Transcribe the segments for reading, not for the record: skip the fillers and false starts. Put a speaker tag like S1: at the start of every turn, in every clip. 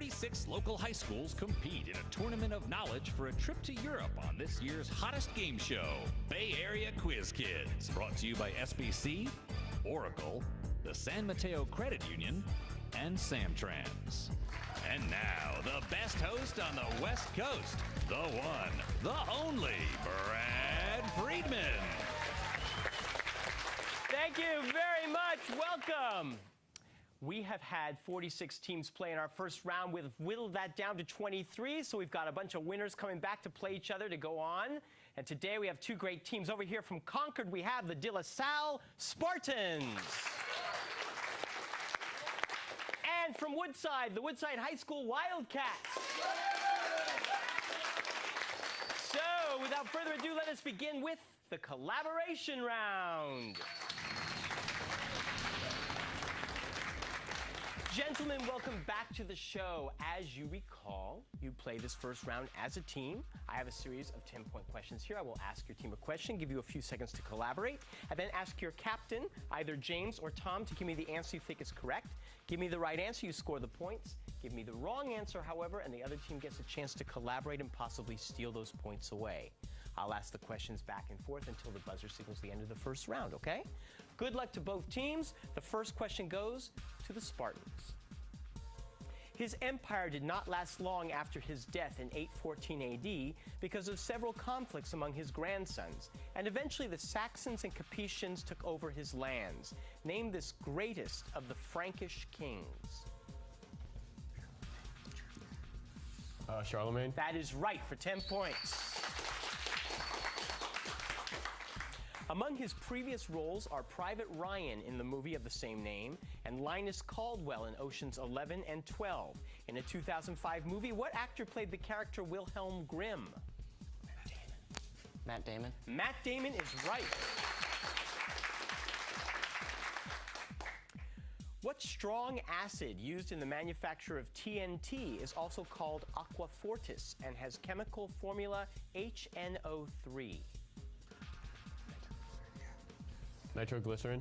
S1: 46 local high schools compete in a tournament of knowledge for a trip to Europe on this year's hottest game show, Bay Area Quiz Kids. Brought to you by SBC, Oracle, the San Mateo Credit Union, and Samtrans. And now, the best host on the West Coast, the one, the only, Brad Friedman.
S2: Thank you very much. Welcome. We have had 46 teams play in our first round. We've whittled that down to 23, so we've got a bunch of winners coming back to play each other to go on. And today we have two great teams. Over here from Concord, we have the De La Salle Spartans. And from Woodside, the Woodside High School Wildcats. So, without further ado, let us begin with the collaboration round. Gentlemen, welcome back to the show. As you recall, you play this first round as a team. I have a series of 10-point questions here. I will ask your team a question, give you a few seconds to collaborate, and then ask your captain, either James or Tom, to give me the answer you think is correct. Give me the right answer, you score the points. Give me the wrong answer, however, and the other team gets a chance to collaborate and possibly steal those points away. I'll ask the questions back and forth until the buzzer signals the end of the first round, okay? Good luck to both teams. The first question goes to the Spartans. His empire did not last long after his death in 814 AD because of several conflicts among his grandsons, and eventually the Saxons and Capetians took over his lands. Name this greatest of the Frankish kings.
S3: Charlemagne.
S2: That is right for 10 points. Among his previous roles are Private Ryan in the movie of the same name and Linus Caldwell in Ocean's 11 and 12. In a 2005 movie, what actor played the character Wilhelm Grimm?
S4: Matt Damon.
S2: Matt Damon is right. What strong acid used in the manufacture of TNT is also called aqua fortis and has chemical formula HNO3?
S3: Nitroglycerin.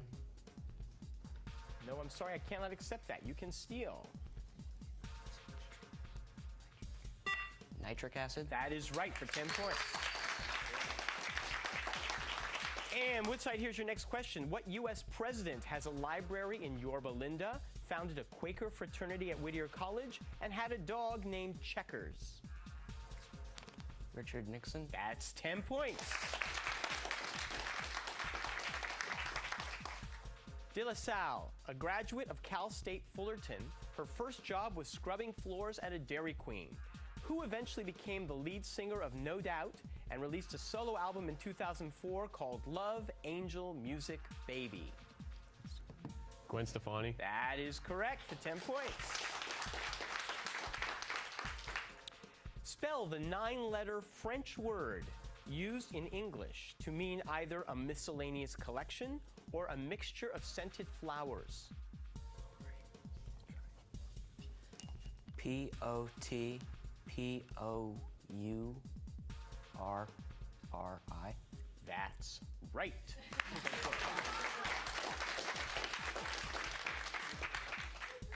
S2: No, I'm sorry, I cannot accept that. You can steal.
S4: Nitric acid.
S2: That is right for 10 points. And Woodside, here's your next question. What U.S. president has a library in Yorba Linda, founded a Quaker fraternity at Whittier College, and had a dog named Checkers?
S4: Richard Nixon.
S2: That's 10 points. De La Salle, a graduate of Cal State Fullerton, her first job was scrubbing floors at a Dairy Queen. Who eventually became the lead singer of No Doubt and released a solo album in 2004 called Love, Angel, Music, Baby?
S3: Gwen Stefani.
S2: That is correct for 10 points. Spell the 9-letter French word used in English to mean either a miscellaneous collection or a mixture of scented flowers.
S4: P-O-T-P-O-U-R-R-I.
S2: That's right.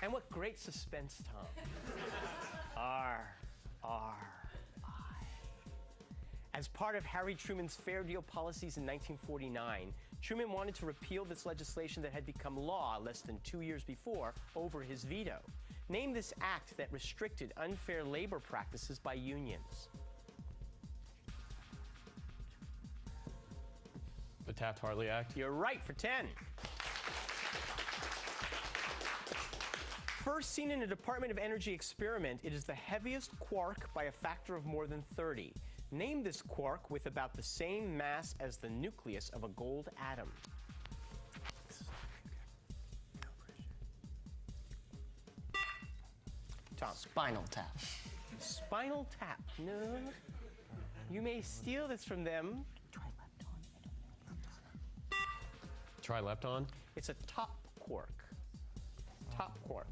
S2: And what great suspense, Tom. R-R-I. As part of Harry Truman's Fair Deal policies in 1949, Truman wanted to repeal this legislation that had become law less than 2 years before over his veto. Name this act that restricted unfair labor practices by unions.
S3: The Taft-Hartley Act.
S2: You're right for 10. First seen in a Department of Energy experiment, it is the heaviest quark by a factor of more than 30. Name this quark with about the same mass as the nucleus of a gold atom. Tom.
S4: Spinal Tap.
S2: Spinal Tap. No. You may steal this from them.
S3: Trilepton.
S2: It's a top quark. Top quark.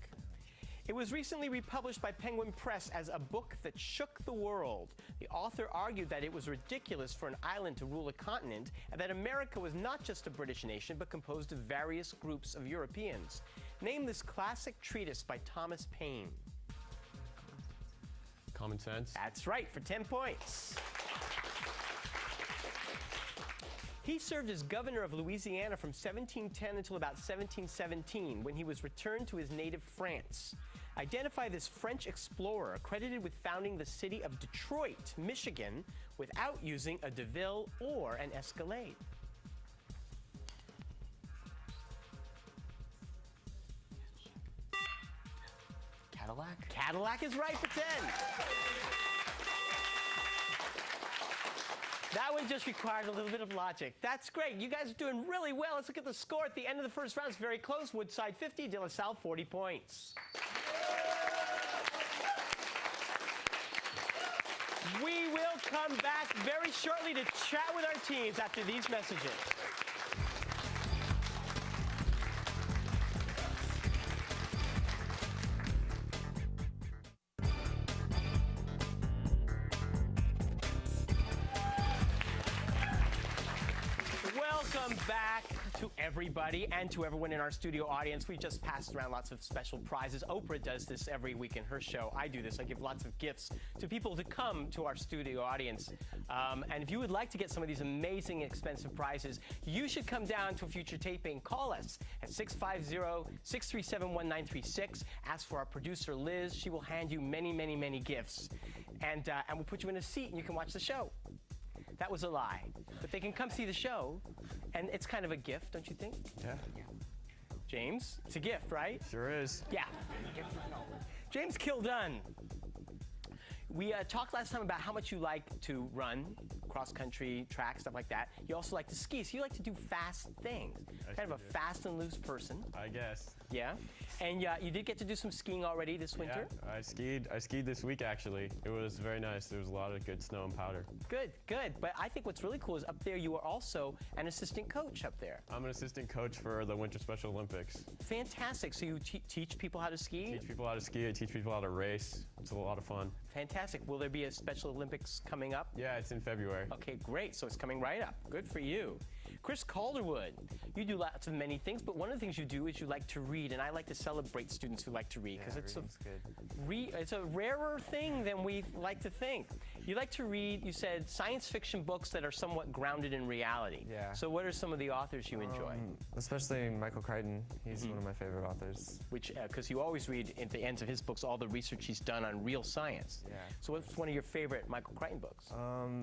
S2: It was recently republished by Penguin Press as a book that shook the world. The author argued that it was ridiculous for an island to rule a continent and that America was not just a British nation but composed of various groups of Europeans. Name this classic treatise by Thomas Paine.
S3: Common sense.
S2: That's right, for 10 points. He served as governor of Louisiana from 1710 until about 1717, when he was returned to his native France. Identify this French explorer credited with founding the city of Detroit, Michigan, without using a DeVille or an Escalade.
S4: Cadillac?
S2: Cadillac is right for 10. That one just required a little bit of logic. That's great. You guys are doing really well. Let's look at the score at the end of the first round. It's very close. Woodside 50, De La Salle 40 points. We will come back very shortly to chat with our teams after these messages. Welcome back to everybody and to everyone in our studio audience. We just passed around lots of special prizes. Oprah does this every week in her show. I do this. I give lots of gifts to people to come to our studio audience. And if you would like to get some of these amazing, expensive prizes, you should come down to a future taping. Call us at 650-637-1936. Ask for our producer, Liz. She will hand you many, many, many gifts. And we'll put you in a seat and you can watch the show. That was a lie. But they can come see the show, and it's kind of a gift, don't you think?
S3: Yeah.
S2: James, it's a gift, right?
S3: Sure is.
S2: Yeah. James Kildun. We talked last time about how much you like to run, cross-country, track, stuff like that. You also like to ski, so you like to do fast things. Kind of a fast and loose person.
S3: I guess.
S2: Yeah. And you did get to do some skiing already this winter?
S3: Yeah, I skied this week, actually. It was very nice. There was a lot of good snow and powder.
S2: Good, good. But I think what's really cool is up there you are also an assistant coach up there.
S3: I'm an assistant coach for the Winter Special Olympics.
S2: Fantastic. So you teach people how to ski?
S3: Teach people how to ski. I teach people how to race. It's a lot of fun.
S2: Fantastic. Will there be a Special Olympics coming up?
S3: Yeah, it's in February.
S2: Okay, great. So it's coming right up. Good for you. Chris Calderwood, you do lots of many things, but one of the things you do is you like to read, and I like to celebrate students who like to read because it's a rarer thing than we like to think. You like to read, you said, science fiction books that are somewhat grounded in reality.
S5: Yeah.
S2: So what are some of the authors you enjoy?
S5: Especially Michael Crichton. He's one of my favorite authors.
S2: Which, because you always read at the ends of his books all the research he's done on real science.
S5: Yeah.
S2: So what's one of your favorite Michael Crichton books?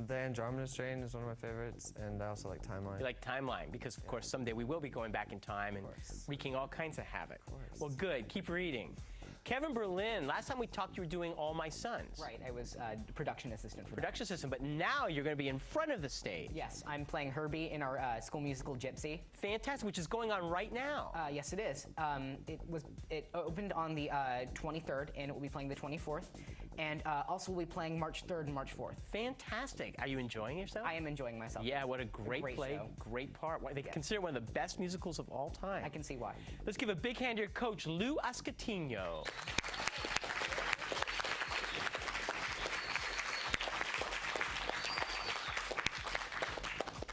S5: The Andromeda Strain is one of my favorites, and I also like Timeline.
S2: You like Timeline, because of course someday we will be going back in time and wreaking all kinds of havoc. Well, good. Keep reading. Kevin Berlin, last time we talked, you were doing All My Sons.
S6: Right, I was production assistant for
S2: Production assistant, but now you're going to be in front of the stage.
S6: that. Yes, I'm playing Herbie in our school musical Gypsy.
S2: Fantastic, which is going on right now.
S6: Yes, it is. It opened on the 23rd, and it will be playing the 24th, and also we'll be playing March 3rd and March 4th.
S2: Fantastic. Are you enjoying yourself?
S6: I am enjoying myself.
S2: Yeah, what a great play,
S6: show.
S2: great part. They consider it one of the best musicals of all time.
S6: I can see why.
S2: Let's give a big hand to your coach, Lou Ascatino.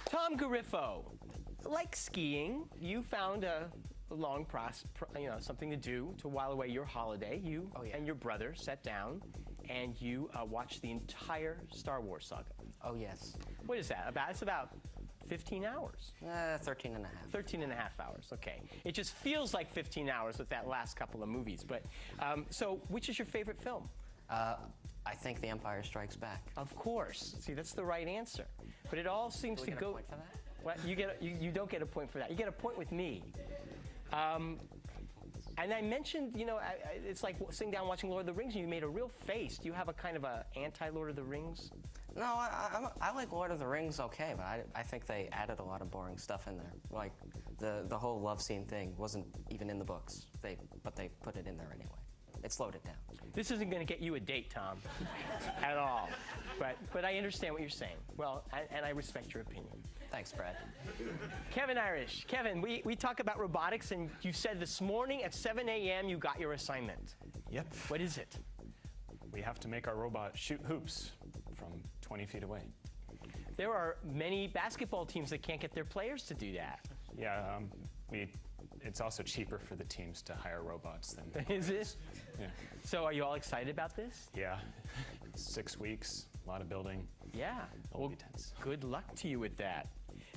S2: Tom Garifo, like skiing, you found a long something to do to while away your holiday. You and your brother sat down and you watched the entire Star Wars saga.
S4: Oh, yes.
S2: What is that? It's about 15 hours.
S4: 13 and a half.
S2: 13 and a half hours, okay. It just feels like 15 hours with that last couple of movies. But so which is your favorite film?
S4: I think The Empire Strikes Back.
S2: Of course. See, that's the right answer. But it all seems
S4: Do
S2: to
S4: we get
S2: go.
S4: a point for that?
S2: Well, you don't get a point for that. You get a point with me. And I mentioned, it's like sitting down watching Lord of the Rings, and you made a real face. Do you have a kind of a anti-Lord of the Rings?
S4: No, I like Lord of the Rings okay, but I think they added a lot of boring stuff in there. Like the whole love scene thing wasn't even in the books, but they put it in there anyway. It slowed it down.
S2: This isn't going to get you a date, Tom, at all. But I understand what you're saying. Well, and I respect your opinion.
S4: Thanks, Brad.
S2: Kevin Irish. Kevin, we talk about robotics, and you said this morning at 7 a.m. you got your assignment.
S7: Yep.
S2: What is it?
S7: We have to make our robot shoot hoops from 20 feet away.
S2: There are many basketball teams that can't get their players to do that.
S7: Yeah, we it's also cheaper for the teams to hire robots than.
S2: Is it?
S7: Yeah.
S2: So are you all excited about this?
S7: Yeah. 6 weeks, a lot of building.
S2: Yeah.
S7: It'll be tense.
S2: Good luck to you with that.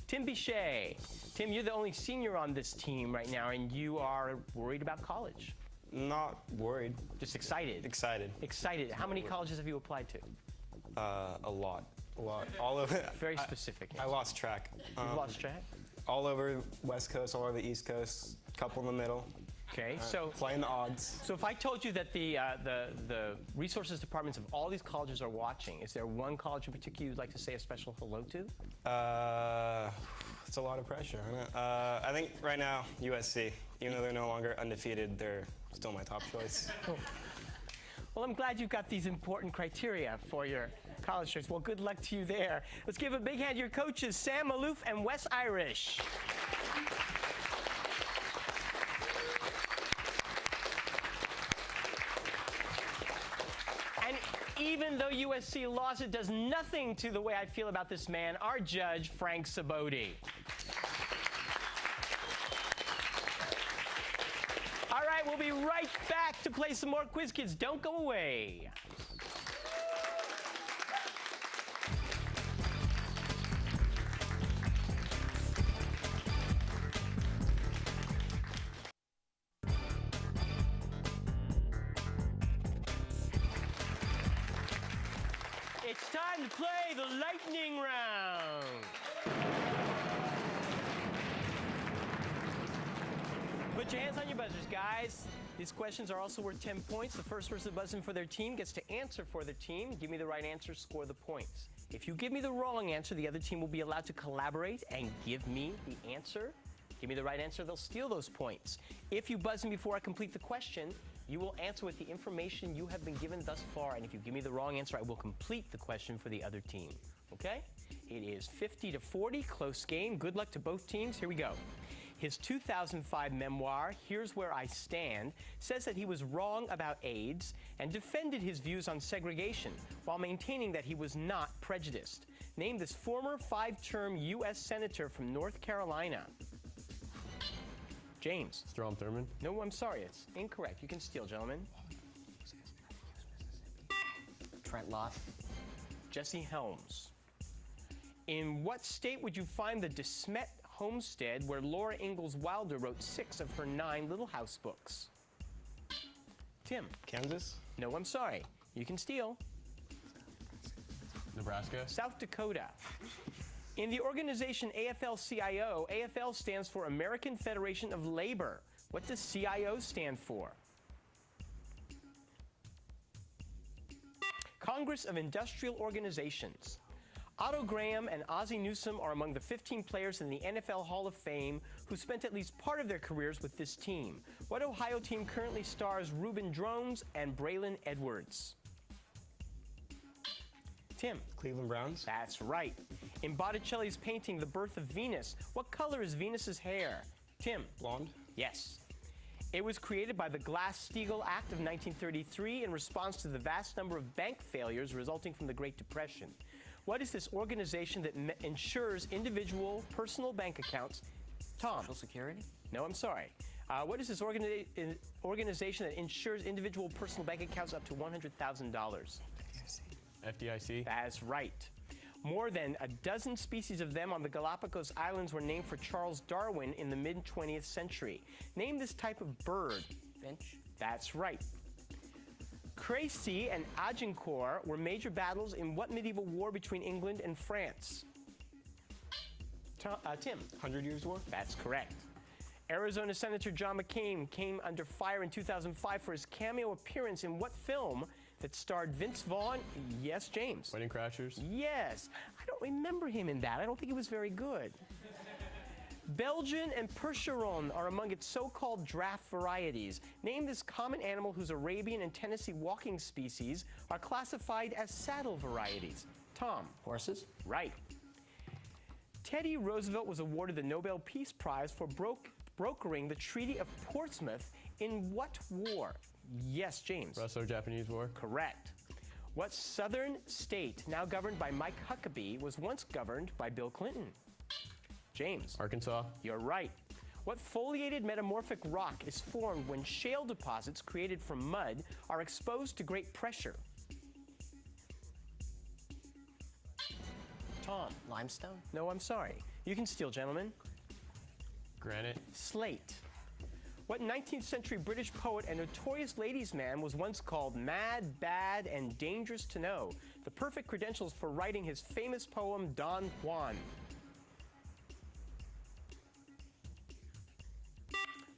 S2: Tim Bichet. Tim, you're the only senior on this team right now, and you are worried about college.
S8: Not worried.
S2: Just excited.
S8: Excited.
S2: Excited. How many colleges have you applied to?
S8: A lot. A lot. All over.
S2: Very specific.
S8: I lost track.
S2: You've lost track?
S8: All over West Coast, all over the East Coast, couple in the middle.
S2: Okay, so
S8: Playing the odds.
S2: so if I told you that the resources departments of all these colleges are watching, is there one college in particular you'd like to say a special hello to?
S8: It's a lot of pressure, isn't it? I think right now, USC. Even though they're no longer undefeated, they're still my top choice.
S2: Well, I'm glad you've got these important criteria for your college choice. Well, good luck to you there. Let's give a big hand to your coaches, Sam Maloof and Wes Irish. And even though USC lost, it does nothing to the way I feel about this man, our judge, Frank Saboti. All right, we'll be right back to play some more Quiz Kids. Don't go away. It's time to play the lightning round. Put your hands on your buzzers, guys. These questions are also worth 10 points. The first person to buzz in for their team gets to answer for their team. Give me the right answer, score the points. If you give me the wrong answer, the other team will be allowed to collaborate and give me the answer. Give me the right answer, they'll steal those points. If you buzz in before I complete the question, you will answer with the information you have been given thus far. And if you give me the wrong answer, I will complete the question for the other team. Okay? It is 50-40, close game. Good luck to both teams. Here we go. His 2005 memoir, Here's Where I Stand, says that he was wrong about AIDS and defended his views on segregation while maintaining that he was not prejudiced. Name this former 5-term U.S. Senator from North Carolina. James.
S3: Strom Thurmond.
S2: No, I'm sorry, it's incorrect. You can steal, gentlemen.
S4: Trent Lott.
S2: Jesse Helms. In what state would you find the DeSmet homestead where Laura Ingalls Wilder wrote 6 of her 9 Little House books? Tim.
S8: Kansas?
S2: No, I'm sorry. You can steal.
S3: Nebraska.
S2: South Dakota. In the organization AFL-CIO, AFL stands for American Federation of Labor. What does CIO stand for? Congress of Industrial Organizations. Otto Graham and Ozzie Newsome are among the 15 players in the NFL Hall of Fame who spent at least part of their careers with this team. What Ohio team currently stars Reuben Drones and Braylon Edwards? Tim.
S8: Cleveland Browns?
S2: That's right. In Botticelli's painting, The Birth of Venus, what color is Venus's hair? Tim.
S8: Blonde?
S2: Yes. It was created by the Glass-Steagall Act of 1933 in response to the vast number of bank failures resulting from the Great Depression. What is this organization that insures individual personal bank accounts? Tom.
S4: Social Security?
S2: No, I'm sorry. What is this organization that insures individual personal bank accounts up to $100,000?
S3: FDIC.
S2: That's right. More than a dozen species of them on the Galapagos Islands were named for Charles Darwin in the mid-20th century. Name this type of bird.
S4: Finch?
S2: That's right. Crécy and Agincourt were major battles in what medieval war between England and France? Tim.
S8: 100 Years' War?
S2: That's correct. Arizona Senator John McCain came under fire in 2005 for his cameo appearance in what film that starred Vince Vaughn? Yes, James.
S3: Wedding Crashers.
S2: Yes. I don't remember him in that. I don't think he was very good. Belgian and Percheron are among its so-called draft varieties. Name this common animal whose Arabian and Tennessee walking species are classified as saddle varieties. Tom.
S4: Horses?
S2: Right. Teddy Roosevelt was awarded the Nobel Peace Prize for brokering the Treaty of Portsmouth in what war? Yes, James.
S3: Russo-Japanese War.
S2: Correct. What southern state, now governed by Mike Huckabee, was once governed by Bill Clinton? James.
S3: Arkansas.
S2: You're right. What foliated metamorphic rock is formed when shale deposits created from mud are exposed to great pressure? Tom.
S4: Limestone?
S2: No, I'm sorry. You can steal, gentlemen.
S3: Granite.
S2: Slate. What 19th century British poet and notorious ladies' man was once called mad, bad, and dangerous to know? The perfect credentials for writing his famous poem, Don Juan.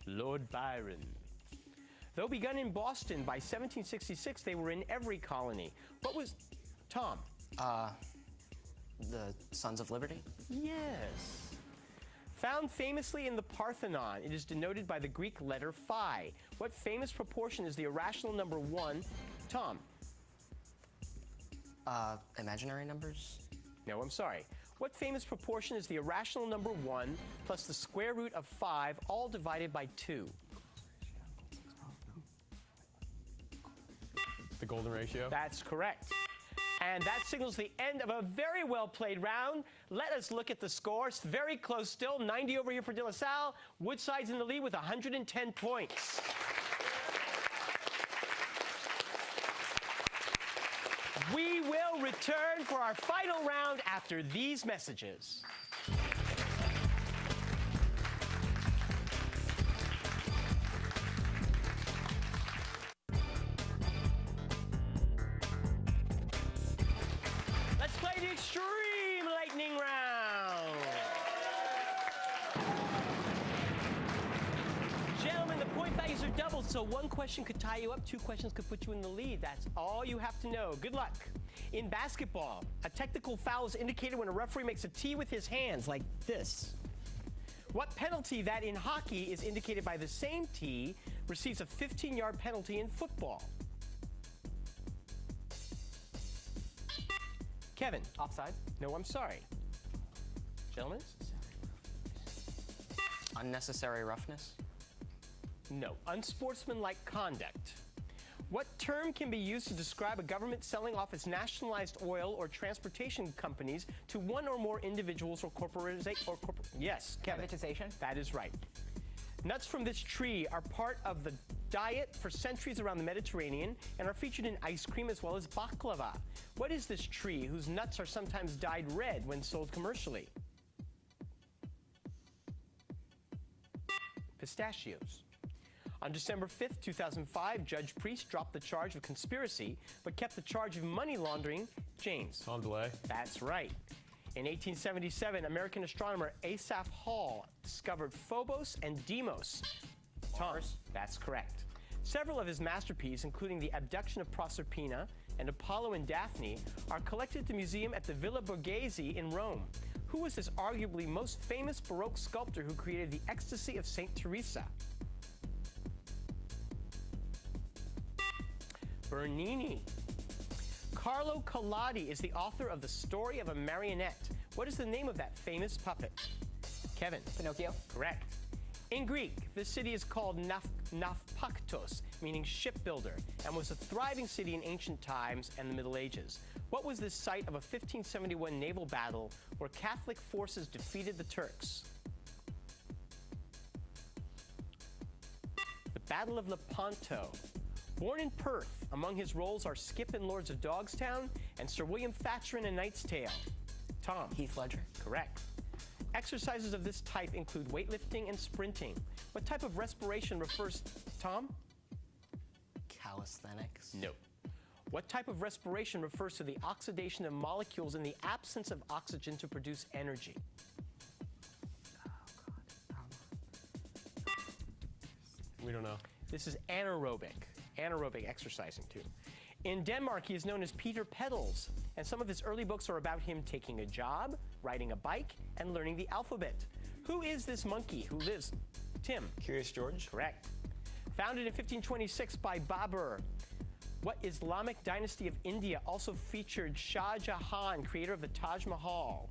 S2: Lord Byron. Though begun in Boston by 1766, they were in every colony. What was... Tom.
S4: The Sons of Liberty?
S2: Yes. Found famously in the Parthenon, it is denoted by the Greek letter phi. What famous proportion is the irrational number 1? Tom.
S4: Imaginary numbers?
S2: No, I'm sorry. What famous proportion is the irrational number 1 plus the square root of 5, all divided by 2?
S3: The golden ratio.
S2: That's correct. And that signals the end of a very well played round. Let us look at the scores. Very close still. 90 over here for De La Salle. Woodside's in the lead with 110 points. We will return for our final round after these messages. Let's play the Extreme Lightning Round. Gentlemen, the point values are doubled, so one question could tie you up, 2 questions could put you in the lead. That's all you have to know. Good luck. In basketball, a technical foul is indicated when a referee makes a T with his hands, like this. What penalty that in hockey is indicated by the same T receives a 15-yard penalty in football? Kevin.
S6: Offside.
S2: No, I'm sorry. Gentlemen?
S4: Unnecessary roughness?
S2: No. Unsportsmanlike conduct. What term can be used to describe a government selling off its nationalized oil or transportation companies to one or more individuals or corporations? Yes, Kevin.
S6: Privatization.
S2: That is right. Nuts from this tree are part of the diet for centuries around the Mediterranean and are featured in ice cream as well as baklava. What is this tree whose nuts are sometimes dyed red when sold commercially? Pistachios. On December 5th, 2005, Judge Priest dropped the charge of conspiracy, but kept the charge of money laundering. James.
S3: Tom DeLay.
S2: That's right. In 1877, American astronomer Asaph Hall discovered Phobos and Deimos. Tom. That's correct. Several of his masterpieces, including the abduction of Proserpina and Apollo and Daphne, are collected at the museum at the Villa Borghese in Rome. Who was this arguably most famous Baroque sculptor who created the Ecstasy of St. Teresa? Bernini. Carlo Collodi is the author of The Story of a Marionette. What is the name of that famous puppet? Kevin.
S6: Pinocchio.
S2: Correct. In Greek, this city is called Naupaktos, meaning shipbuilder, and was a thriving city in ancient times and the Middle Ages. What was the site of a 1571 naval battle where Catholic forces defeated the Turks? The Battle of Lepanto. Born in Perth, among his roles are Skip in Lords of Dogstown and Sir William Thatcher in A Knight's Tale. Tom.
S4: Heath Ledger?
S2: Correct. Exercises of this type include weightlifting and sprinting. What type of respiration refers... Tom?
S4: Calisthenics?
S2: No. What type of respiration refers to the oxidation of molecules in the absence of oxygen to produce energy?
S3: We don't know.
S2: This is anaerobic. Anaerobic exercising, too. In Denmark, he is known as Peter Pedals, and some of his early books are about him taking a job, riding a bike, and learning the alphabet. Who is this monkey who lives? Tim.
S8: Curious George?
S2: Correct. Founded in 1526 by Babur. What Islamic dynasty of India also featured Shah Jahan, creator of the Taj Mahal?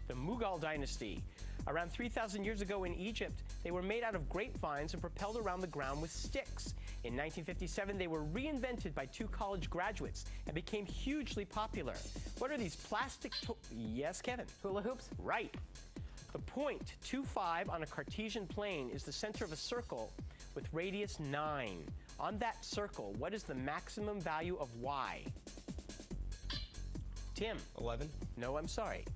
S2: The Mughal dynasty. Around 3,000 years ago in Egypt, they were made out of grapevines and propelled around the ground with sticks. In 1957, they were reinvented by 2 college graduates and became hugely popular. What are these plastic Yes, Kevin?
S6: Hula hoops.
S2: Right. The point 2,5 on a Cartesian plane is the center of a circle with radius 9. On that circle, what is the maximum value of y? Tim.
S8: 11.
S2: No, I'm sorry.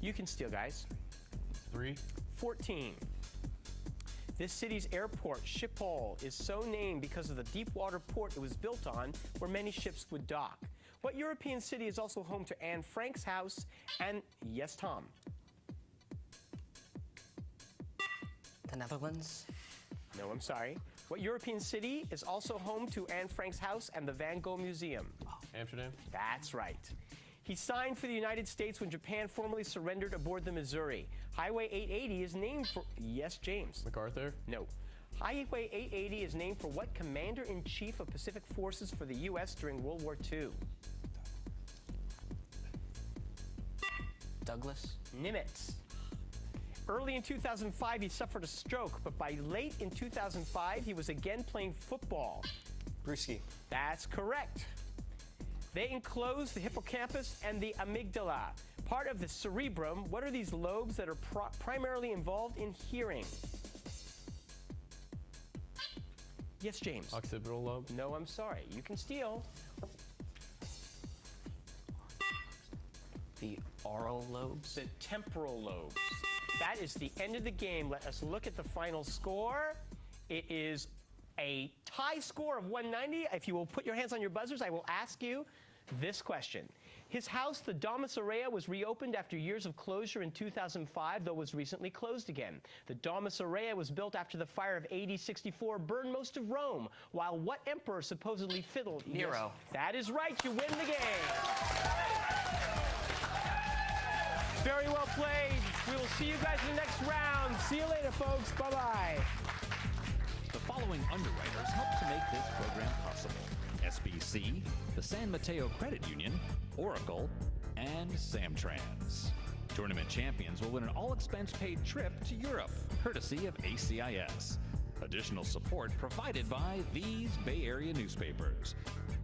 S2: You can steal, guys.
S3: 3.
S2: 14. This city's airport, Schiphol, is so named because of the deep water port it was built on where many ships would dock. What European city is also home to Anne Frank's house and, yes, Tom?
S4: The Netherlands?
S2: No, I'm sorry. What European city is also home to Anne Frank's house and the Van Gogh Museum?
S3: Amsterdam.
S2: That's right. He signed for the United States when Japan formally surrendered aboard the Missouri. Highway 880 is named for, yes, James?
S3: MacArthur.
S2: No. Highway 880 is named for what commander-in-chief of Pacific Forces for the U.S. during World War II?
S4: Douglas?
S2: Nimitz. Early in 2005, he suffered a stroke, but by late in 2005, he was again playing football.
S8: Brewski.
S2: That's correct. They enclose the hippocampus and the amygdala, part of the cerebrum. What are these lobes that are primarily involved in hearing? Yes, James?
S3: Occipital lobe.
S2: No, I'm sorry. You can steal.
S4: The oral lobes?
S2: The temporal lobes. That is the end of the game. Let us look at the final score. It is a tie score of 190. If you will put your hands on your buzzers, I will ask you this question. His house, the Domus Aurea, was reopened after years of closure in 2005, though was recently closed again. The Domus Aurea was built after the fire of AD 64 burned most of Rome, while what emperor supposedly fiddled?
S4: Nero.
S2: Yes, that is right. You win the game. Very well played. We will see you guys in the next round. See you later, folks. Bye-bye.
S1: The following underwriters helped to make this program possible: SBC, the San Mateo Credit Union, Oracle, and Samtrans. Tournament champions will win an all-expense-paid trip to Europe, courtesy of ACIS. Additional support provided by these Bay Area newspapers: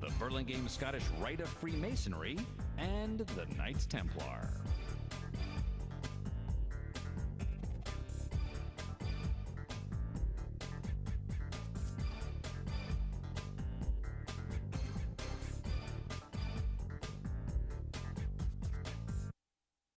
S1: the Burlingame Scottish Rite of Freemasonry and the Knights Templar.